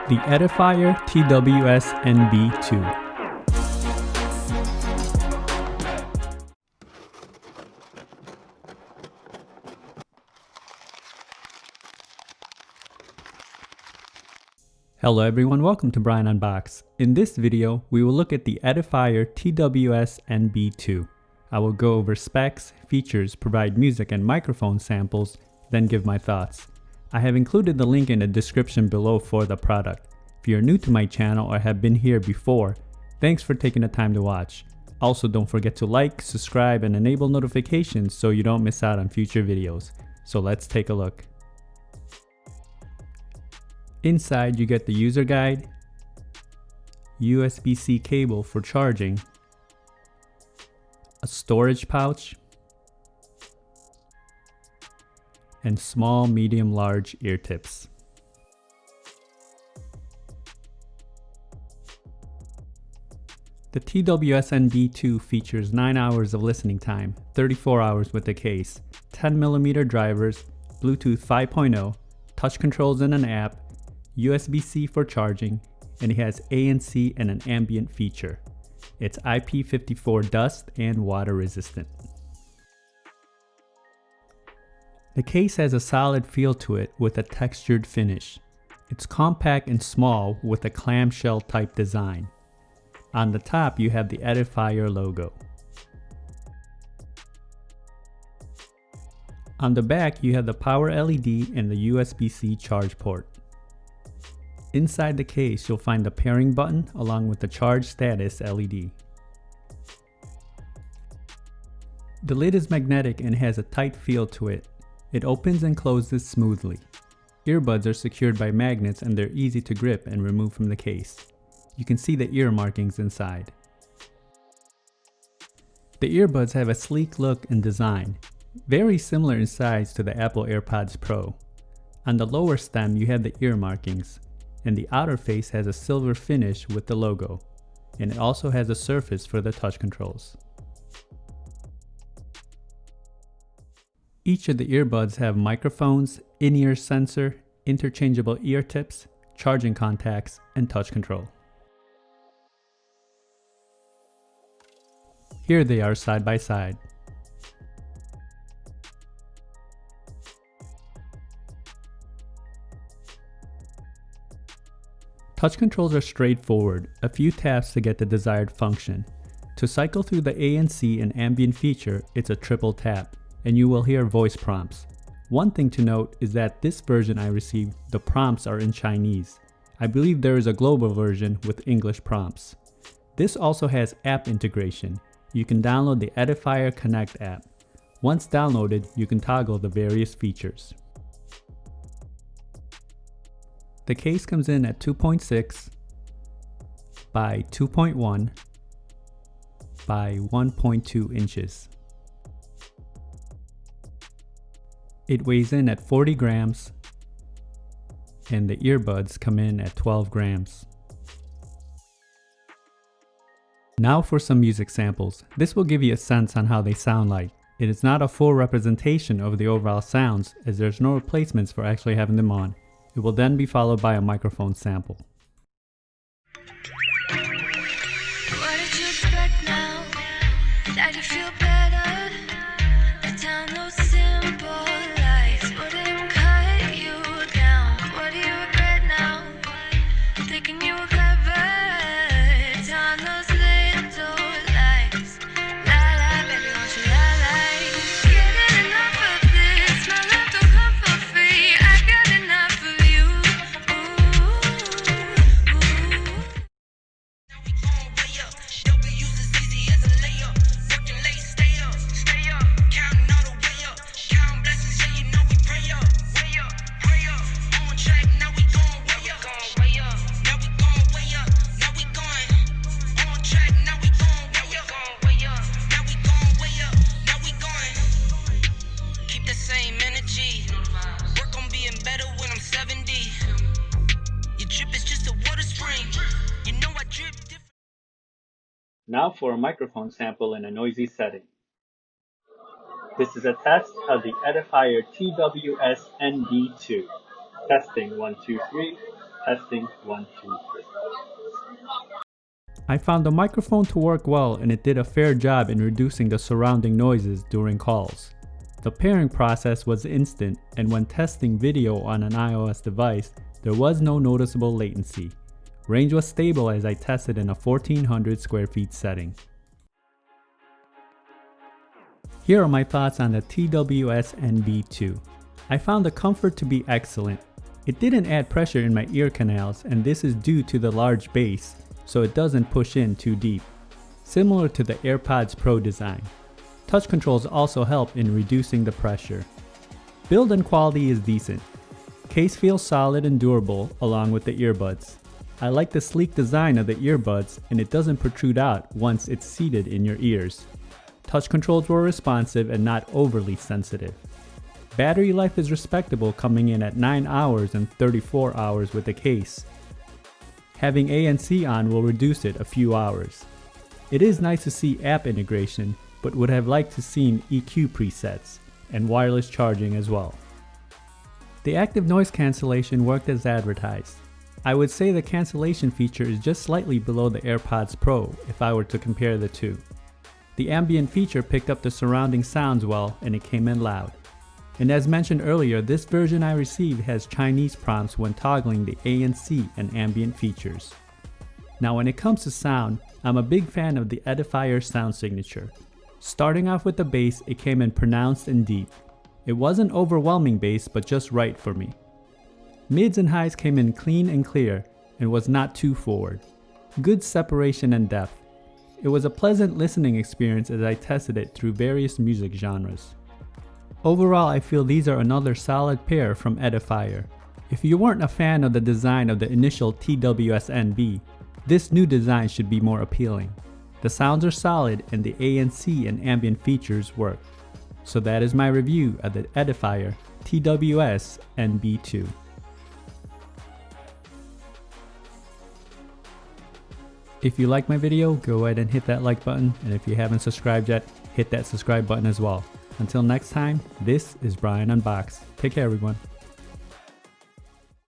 The Edifier TWS NB2. Hello everyone, welcome to Brian Unboxed. In this video, we will look at the Edifier TWS NB2. I will go over specs, features, provide music and microphone samples, then give my thoughts. I have included the link in the description below for the product. If you're new to my channel or have been here before, thanks for taking the time to watch. Also, don't forget to like, subscribe, and enable notifications so you don't miss out on future videos. So let's take a look. Inside, you get the user guide, USB-C cable for charging, a storage pouch, and small, medium, large ear tips. The TWS NB2 features 9 hours of listening time, 34 hours with the case, 10mm drivers, Bluetooth 5.0, touch controls and an app, USB-C for charging, and it has ANC and an ambient feature. It's IP54 dust and water resistant. The case has a solid feel to it with a textured finish. It's compact and small with a clamshell type design. On the top you have the Edifier logo. On the back you have the power LED and the USB-C charge port. Inside the case, you'll find the pairing button along with the charge status LED. The lid is magnetic and has a tight feel to it. It opens and closes smoothly. Earbuds are secured by magnets and they're easy to grip and remove from the case. You can see the ear markings inside. The earbuds have a sleek look and design, very similar in size to the Apple AirPods Pro. On the lower stem, you have the ear markings, and the outer face has a silver finish with the logo, and it also has a surface for the touch controls. Each of the earbuds have microphones, in-ear sensor, interchangeable ear tips, charging contacts, and touch control. Here they are side by side. Touch controls are straightforward, a few taps to get the desired function. To cycle through the ANC and ambient feature, it's a triple tap, and you will hear voice prompts. One thing to note is that this version I received, the prompts are in Chinese. I believe there is a global version with English prompts. This also has app integration. You can download the Edifier Connect app. Once downloaded, you can toggle the various features. The case comes in at 2.6 by 2.1 by 1.2 inches. It weighs in at 40 grams and the earbuds come in at 12 grams. Now for some music samples. This will give you a sense on how they sound like. It is not a full representation of the overall sounds as there's no replacements for actually having them on. It will then be followed by a microphone sample. What did you expect now? That you feel better? The town knows simple lies wouldn't cut you down. What do you regret now? Thinking you were clever. Town knows little lies. La la, baby, won't you la la? Getting enough of this. My love don't come for free. I got enough of you. Now for a microphone sample in a noisy setting. This is a test of the Edifier TWS NB2. Testing 1, 2, 3. Testing 1, 2, 3. I found the microphone to work well and it did a fair job in reducing the surrounding noises during calls. The pairing process was instant, and when testing video on an iOS device, there was no noticeable latency. Range was stable as I tested in a 1400 square feet setting. Here are my thoughts on the TWS NB2. I found the comfort to be excellent. It didn't add pressure in my ear canals, and this is due to the large bass, so it doesn't push in too deep, similar to the AirPods Pro design. Touch controls also help in reducing the pressure. Build and quality is decent. Case feels solid and durable along with the earbuds. I like the sleek design of the earbuds, and it doesn't protrude out once it's seated in your ears. Touch controls were responsive and not overly sensitive. Battery life is respectable, coming in at 9 hours and 34 hours with the case. Having ANC on will reduce it a few hours. It is nice to see app integration, but would have liked to seen EQ presets and wireless charging as well. The active noise cancellation worked as advertised. I would say the cancellation feature is just slightly below the AirPods Pro if I were to compare the two. The ambient feature picked up the surrounding sounds well, and it came in loud. And as mentioned earlier, this version I received has Chinese prompts when toggling the ANC and ambient features. Now when it comes to sound, I'm a big fan of the Edifier sound signature. Starting off with the bass, it came in pronounced and deep. It wasn't overwhelming bass, but just right for me. Mids and highs came in clean and clear, and was not too forward. Good separation and depth. It was a pleasant listening experience as I tested it through various music genres. Overall, I feel these are another solid pair from Edifier. If you weren't a fan of the design of the initial TWS NB, this new design should be more appealing. The sounds are solid and the ANC and ambient features work. So that is my review of the Edifier TWS NB2. If you like my video, go ahead and hit that like button, and if you haven't subscribed yet, hit that subscribe button as well. Until next time, this is Brian Unboxed. Take care everyone.